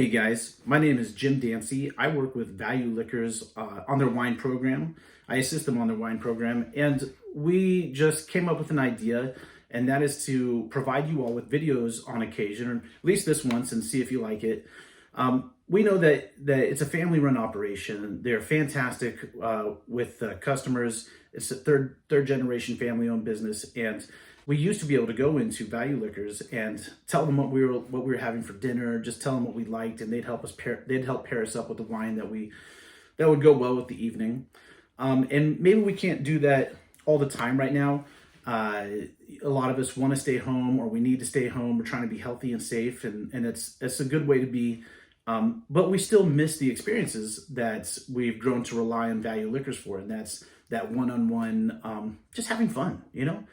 Hey guys, my name is Jim Dancy. I work with Val-U Liquors on their wine program. I assist them on their wine program, and we just came up with an idea, and that is to provide you all with videos on occasion, or at least this once, and see if you like it. We know that it's a family-run operation. They're fantastic with customers. It's a third generation family-owned business, and we used to be able to go into Val-U Liquors and tell them what we were having for dinner, just tell them what we liked, and they'd help pair us up with the wine that would go well with the evening. And maybe we can't do that all the time right now. A lot of us want to stay home, or we need to stay home. We're trying to be healthy and safe, and it's a good way to be. But we still miss the experiences that we've grown to rely on Val-U Liquors for, and that's that one-on-one, just having fun, you know?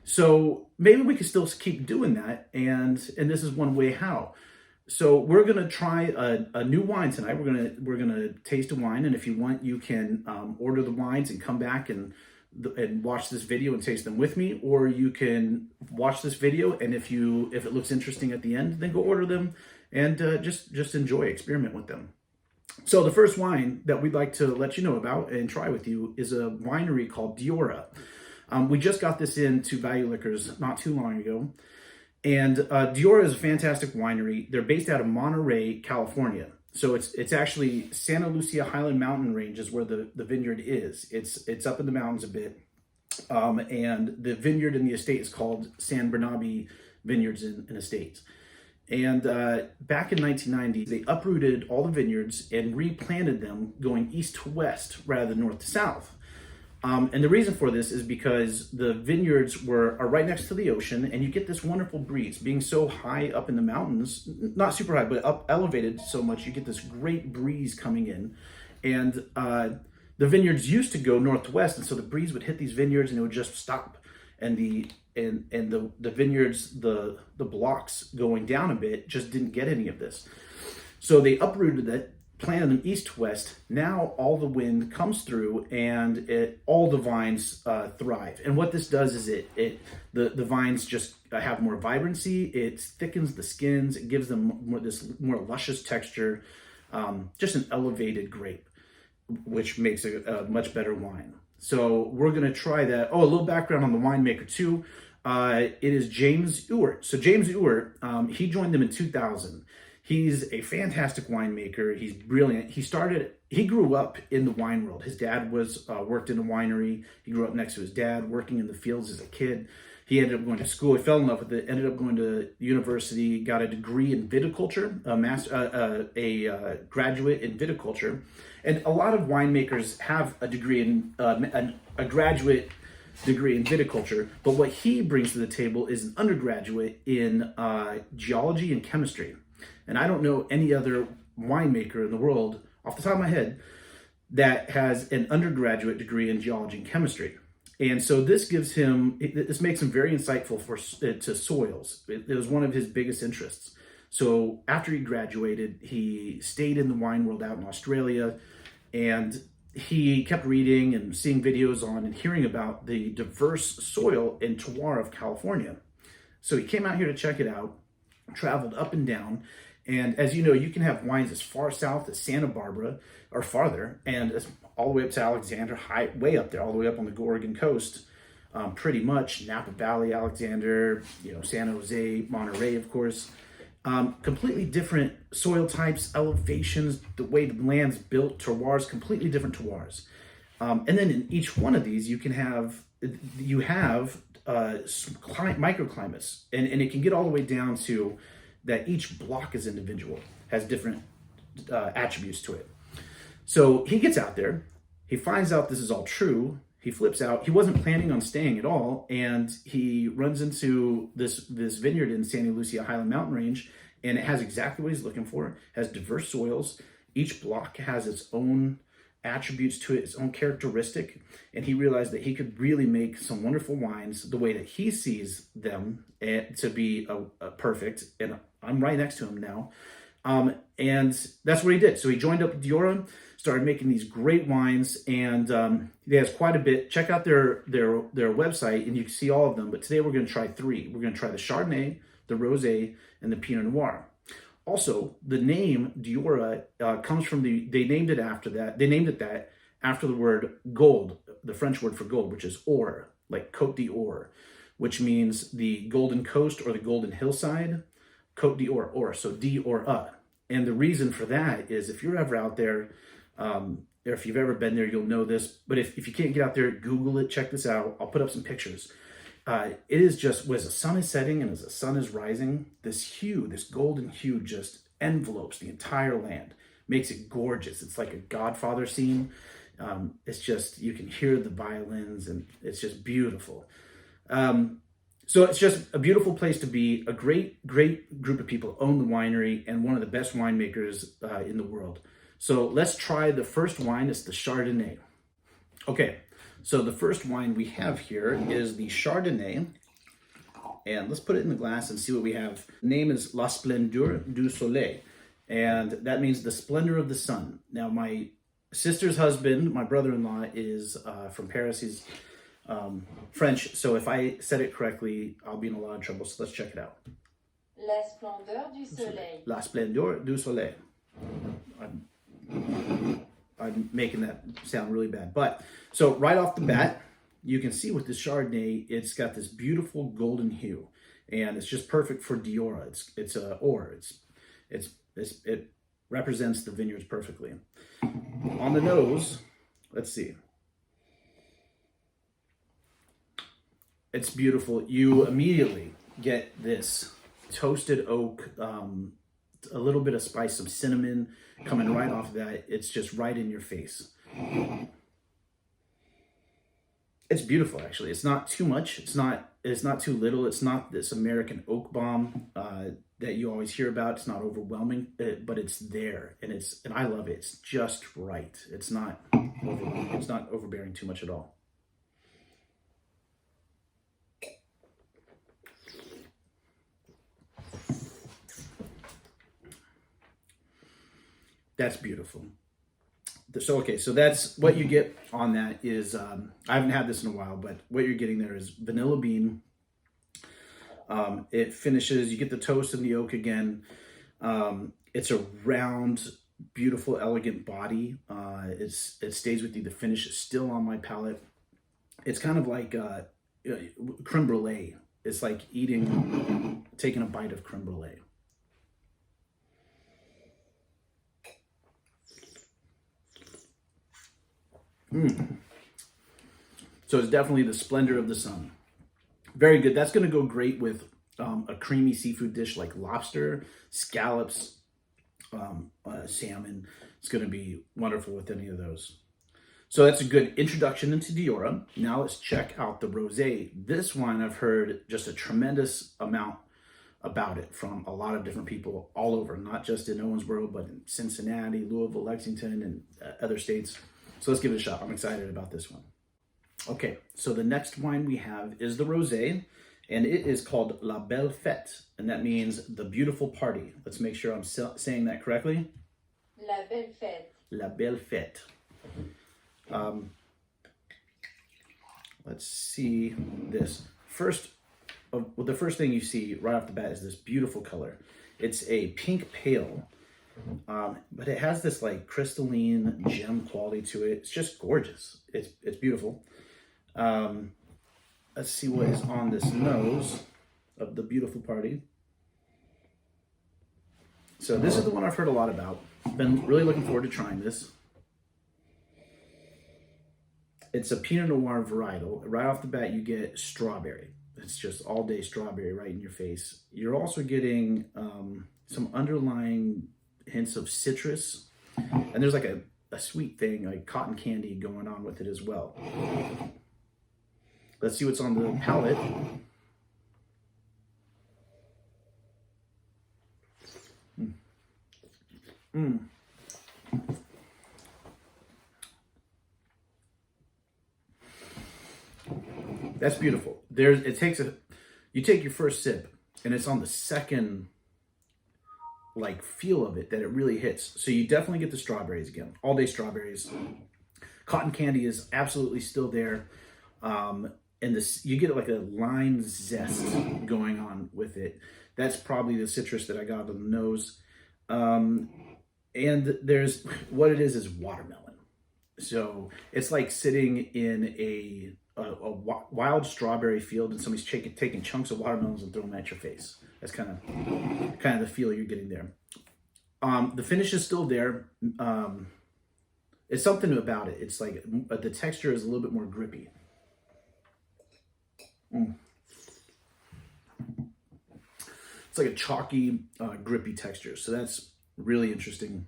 So maybe we could still keep doing that, and this is one way how. So we're gonna try a new wine tonight. We're gonna taste a wine, and if you want, you can order the wines and come back and watch this video and taste them with me, or you can watch this video, and if it looks interesting at the end, then go order them and just enjoy, experiment with them. So the first wine that we'd like to let you know about and try with you is a winery called Diora. We just got this into Val-U Liquors not too long ago. And Diora is a fantastic winery. They're based out of Monterey, California. So it's actually Santa Lucia Highland Mountain Range is where the vineyard is. It's up in the mountains a bit. And the vineyard in the estate is called San Bernabe Vineyards and Estates. And back in 1990, they uprooted all the vineyards and replanted them going east to west rather than north to south. And the reason for this is because the vineyards are right next to the ocean, and you get this wonderful breeze. Being so high up in the mountains, not super high, but up elevated so much, you get this great breeze coming in. And the vineyards used to go north to west, and so the breeze would hit these vineyards and it would just stop. And the vineyards, the blocks going down a bit just didn't get any of this. So they uprooted it, planted them east to west. Now all the wind comes through, and all the vines thrive. And what this does is the vines just have more vibrancy. It thickens the skins. It gives them this more luscious texture. Just an elevated grape, which makes a much better wine. So we're gonna try that. Oh, a little background on the winemaker too. It is James Ewart. So James Ewart, he joined them in 2000. He's a fantastic winemaker. He's brilliant. He grew up in the wine world. His dad worked in a winery. He grew up next to his dad, working in the fields as a kid. He ended up going to school. He fell in love with it, ended up going to university, got a degree in viticulture, a graduate in viticulture. And a lot of winemakers have a degree in, a graduate degree in viticulture, but what he brings to the table is an undergraduate in geology and chemistry. And I don't know any other winemaker in the world, off the top of my head, that has an undergraduate degree in geology and chemistry. And so this makes him very insightful to soils. It was one of his biggest interests. So after he graduated, he stayed in the wine world out in Australia, and he kept reading and seeing videos on and hearing about the diverse soil in Terroir of California. So he came out here to check it out, traveled up and down. And as you know, you can have wines as far south as Santa Barbara or farther, and all the way up to Alexander, way up there, all the way up on the Oregon coast, pretty much Napa Valley, Alexander, San Jose, Monterey, of course. Completely different soil types, elevations, the way the land's built, terroirs, completely different terroirs. And then in each one of these, you have microclimates, and it can get all the way down to that each block is individual, has different attributes to it. So he gets out there, he finds out this is all true, he flips out. He wasn't planning on staying at all, and he runs into this vineyard in Santa Lucia Highland Mountain Range, and it has exactly what he's looking for. It has diverse soils. Each block has its own attributes to it, its own characteristic, and he realized that he could really make some wonderful wines the way that he sees them to be perfect. And I'm right next to him now, and that's what he did. So he joined up with Diora, started making these great wines, and he has quite a bit. Check out their website, and you can see all of them. But today we're going to try three. We're going to try the Chardonnay, the Rosé, and the Pinot Noir. Also, the name Diora comes from they named it after that. They named it that after the word gold, the French word for gold, which is or, like Côte d'Or, which means the golden coast or the golden hillside. Côte d'Or, or, so Diora. And the reason for that is if you're ever out there, or if you've ever been there, you'll know this. But if you can't get out there, Google it, check this out. I'll put up some pictures. It is just, as the sun is setting and as the sun is rising, this hue, this golden hue just envelopes the entire land, makes it gorgeous. It's like a Godfather scene. It's just, you can hear the violins and it's just beautiful. So it's just a beautiful place to be. A great group of people own the winery and one of the best winemakers in the world. So let's try the first wine. It's the Chardonnay. Okay, so the first wine we have here is the Chardonnay. And let's put it in the glass and see what we have. The name is La Splendeur du Soleil. And that means the splendor of the sun. Now, my sister's husband, my brother-in-law, is from Paris. He's French, so if I said it correctly, I'll be in a lot of trouble. So let's check it out. La splendeur du soleil. La splendeur du soleil. I'm making that sound really bad. But, so right off the bat, you can see with the Chardonnay, it's got this beautiful golden hue. And it's just perfect for Diora. It represents the vineyards perfectly. On the nose, let's see. It's beautiful. You immediately get this toasted oak, a little bit of spice, some cinnamon coming right off of that. It's just right in your face. It's beautiful, actually. It's not too much. It's not too little. It's not this American oak bomb that you always hear about. It's not overwhelming, but it's there, and I love it. It's just right. It's not overwhelming. It's not overbearing too much at all. That's beautiful. So, okay, so that's what you get on that is, I haven't had this in a while, but what you're getting there is vanilla bean. It finishes, you get the toast and the oak again. It's a round, beautiful, elegant body. It stays with you. The finish is still on my palate. It's kind of like creme brulee. It's like taking a bite of creme brulee. So it's definitely the splendor of the sun. Very good. That's going to go great with a creamy seafood dish like lobster, scallops, salmon. It's going to be wonderful with any of those. So that's a good introduction into Diora. Now let's check out the rosé. This wine, I've heard just a tremendous amount about it from a lot of different people all over, not just in Owensboro, but in Cincinnati, Louisville, Lexington, and other states. So let's give it a shot. I'm excited about this one. Okay, so the next wine we have is the rosé, and it is called La Belle Fête, and that means the beautiful party. Let's make sure I'm saying that correctly. La Belle Fête. La Belle Fête. Let's see this. The first thing you see right off the bat is this beautiful color. It's a pink pale. But it has this like crystalline gem quality to it. It's just gorgeous. It's beautiful. Let's see what is on this nose of the beautiful party. So this is the one I've heard a lot about. Been really looking forward to trying this. It's a Pinot Noir varietal. Right off the bat, you get strawberry. It's just all day strawberry right in your face. You're also getting some underlying hints of citrus, and there's like a sweet thing, like cotton candy going on with it as well. Let's see what's on the palate. That's beautiful. You take your first sip, and it's on the second like feel of it that it really hits. So you definitely get the strawberries again, all day strawberries. Cotton candy is absolutely still there. And you get like a lime zest going on with it. That's probably the citrus that I got on the nose. And there's what it is watermelon. So it's like sitting in a wild strawberry field and somebody's taking chunks of watermelons and throwing them at your face. That's kind of the feel you're getting there. The finish is still there. It's something about it. It's like the texture is a little bit more grippy. It's like a chalky, grippy texture. So that's really interesting.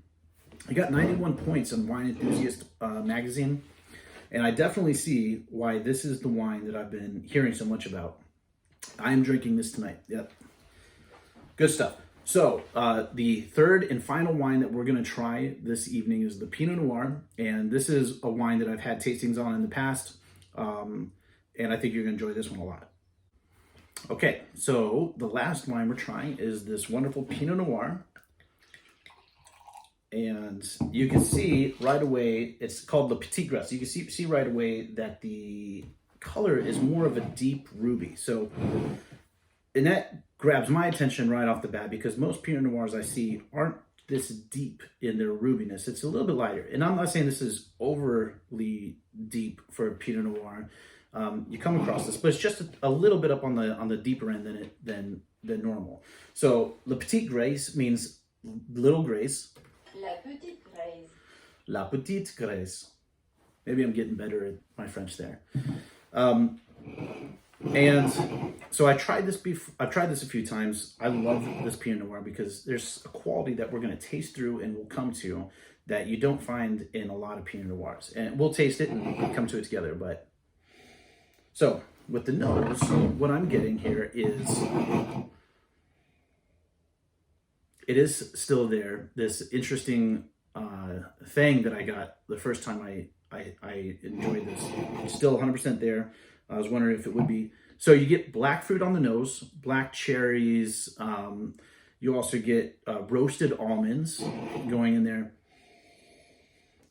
I got 91 points on Wine Enthusiast magazine, and I definitely see why this is the wine that I've been hearing so much about. I am drinking this tonight. Yep. Good stuff. So the third and final wine that we're going to try this evening is the Pinot Noir, and this is a wine that I've had tastings on in the past, and I think you're going to enjoy this one a lot. Okay, so the last wine we're trying is this wonderful Pinot Noir. And you can see right away, it's called the Petit Gras. You can see right away that the color is more of a deep ruby. So, and that grabs my attention right off the bat because most Pinot Noirs I see aren't this deep in their rubiness. It's a little bit lighter. And I'm not saying this is overly deep for a Pinot Noir. You come across this, but it's just a little bit up on the deeper end than normal. So, Le Petit Grace means little grace. La petite graisse. La petite graisse. Maybe I'm getting better at my French there. And so I've tried this a few times. I love this Pinot Noir because there's a quality that we're going to taste through and we'll come to that you don't find in a lot of Pinot Noirs. And we'll taste it and come to it together. But so with the nose, what I'm getting here is it is still there. This interesting thing that I got the first time I enjoyed this. It's still 100% there. I was wondering if it would be. So you get black fruit on the nose, black cherries. You also get roasted almonds going in there.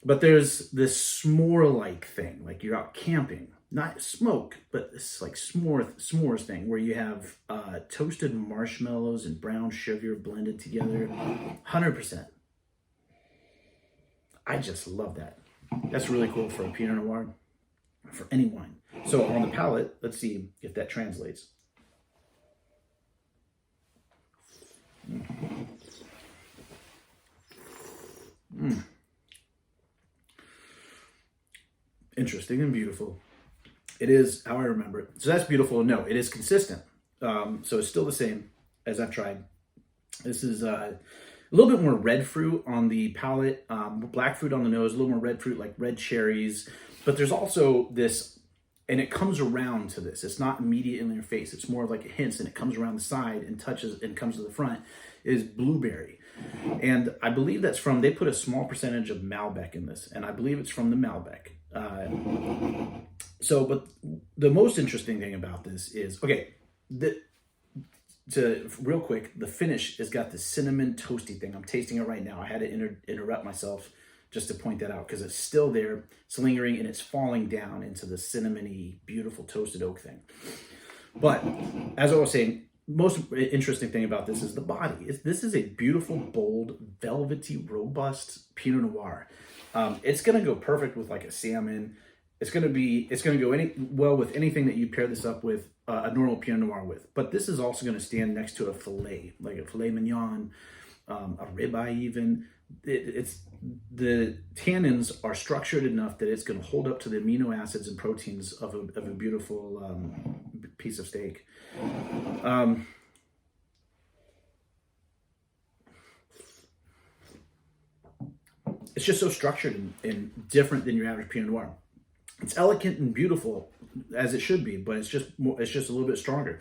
But there's this s'more-like thing, like you're out camping. Not smoke, but this like s'mores thing where you have toasted marshmallows and brown sugar blended together. 100%. I just love that. That's really cool for a Pinot Noir, for any wine. So on the palate, let's see if that translates. Interesting and beautiful. It is how I remember it. So that's beautiful. No, it is consistent. So it's still the same as I've tried. This is a little bit more red fruit on the palate, black fruit on the nose, a little more red fruit like red cherries. But there's also this, and it comes around to this. It's not immediate in your face. It's more like it hints and it comes around the side and touches and comes to the front, is blueberry. And I believe that's from, they put a small percentage of Malbec in this. And I believe it's from the Malbec. But the most interesting thing about this is, okay, real quick, the finish has got this cinnamon toasty thing. I'm tasting it right now. I had to interrupt myself just to point that out because it's still there, it's lingering, and it's falling down into the cinnamony, beautiful toasted oak thing. But as I was saying, most interesting thing about this is the body. This is a beautiful, bold, velvety, robust Pinot Noir. It's gonna go perfect with like a salmon. It's gonna go well with anything that you pair this up with a normal Pinot Noir with. But this is also gonna stand next to a fillet, like a filet mignon, a ribeye even. It's the tannins are structured enough that it's gonna hold up to the amino acids and proteins of a beautiful piece of steak. It's just so structured and different than your average Pinot Noir. It's elegant and beautiful as it should be, but it's just a little bit stronger.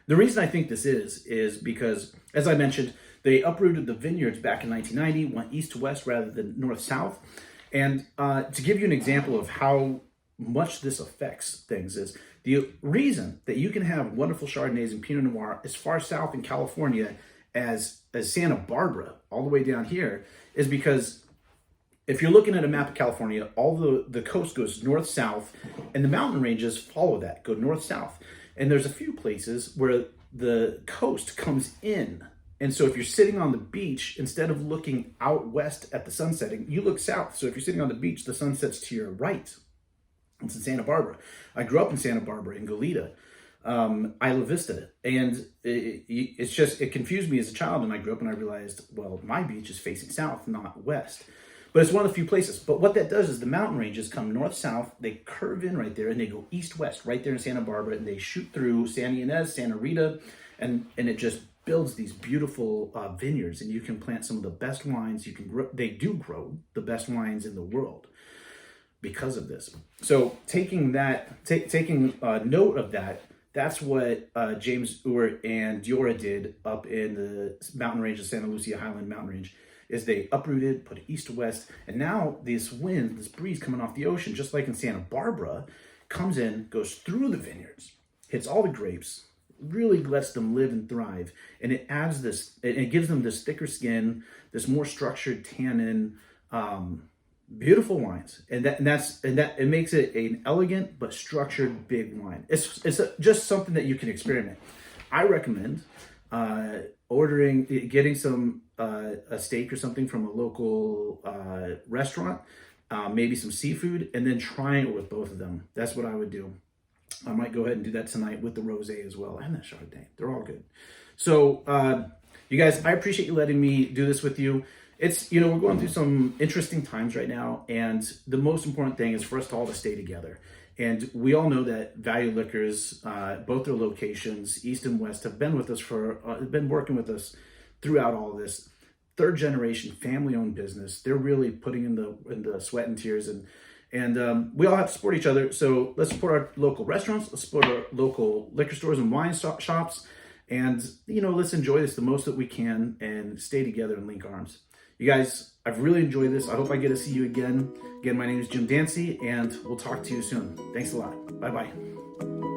The reason I think this is because, as I mentioned, they uprooted the vineyards back in 1990, went east to west rather than north-south. And to give you an example of how much this affects things is the reason that you can have wonderful Chardonnays and Pinot Noir as far south in California as Santa Barbara, all the way down here, is because if you're looking at a map of California, all the coast goes north-south, and the mountain ranges follow that, go north-south. And there's a few places where the coast comes in And so if you're sitting on the beach, instead of looking out west at the sun setting, you look south. So if you're sitting on the beach, the sun sets to your right. It's in Santa Barbara. I grew up in Santa Barbara, in Goleta, Isla Vista. And it confused me as a child. And I grew up and I realized, well, my beach is facing south, not west. But it's one of the few places. But what that does is the mountain ranges come north-south, they curve in right there, and they go east-west right there in Santa Barbara, and they shoot through Santa Ynez, Santa Rita, and it just builds these beautiful vineyards, and you can plant some of the best wines you can grow. They do grow the best wines in the world because of this. So taking note of that, that's what James Ure and Diora did up in the mountain range of Santa Lucia Highland Mountain Range, is they uprooted, put it east to west, and now this wind, this breeze coming off the ocean, just like in Santa Barbara, comes in, goes through the vineyards, hits all the grapes, really lets them live and thrive, and it adds this, it gives them this thicker skin, this more structured tannin, beautiful wines, and that it makes it an elegant but structured big wine. It's just something that you can experiment. I recommend getting some a steak or something from a local restaurant, maybe some seafood, and then trying it with both of them. That's what I would do. I might go ahead and do that tonight with the rosé as well and that Chardonnay. They're all good. So you guys, I appreciate you letting me do this with you. It's, we're going through some interesting times right now, and the most important thing is for us all to stay together. And we all know that Val-U Liquors, both their locations, East and West, have been with us been working with us throughout all of this. Third generation, family-owned business. They're really putting in the sweat and tears, and we all have to support each other. So let's support our local restaurants. Let's support our local liquor stores and wine shops, and let's enjoy this the most that we can and stay together and link arms. You guys, I've really enjoyed this. I hope I get to see you again. Again, my name is Jim Dancy, and we'll talk to you soon. Thanks a lot. Bye-bye.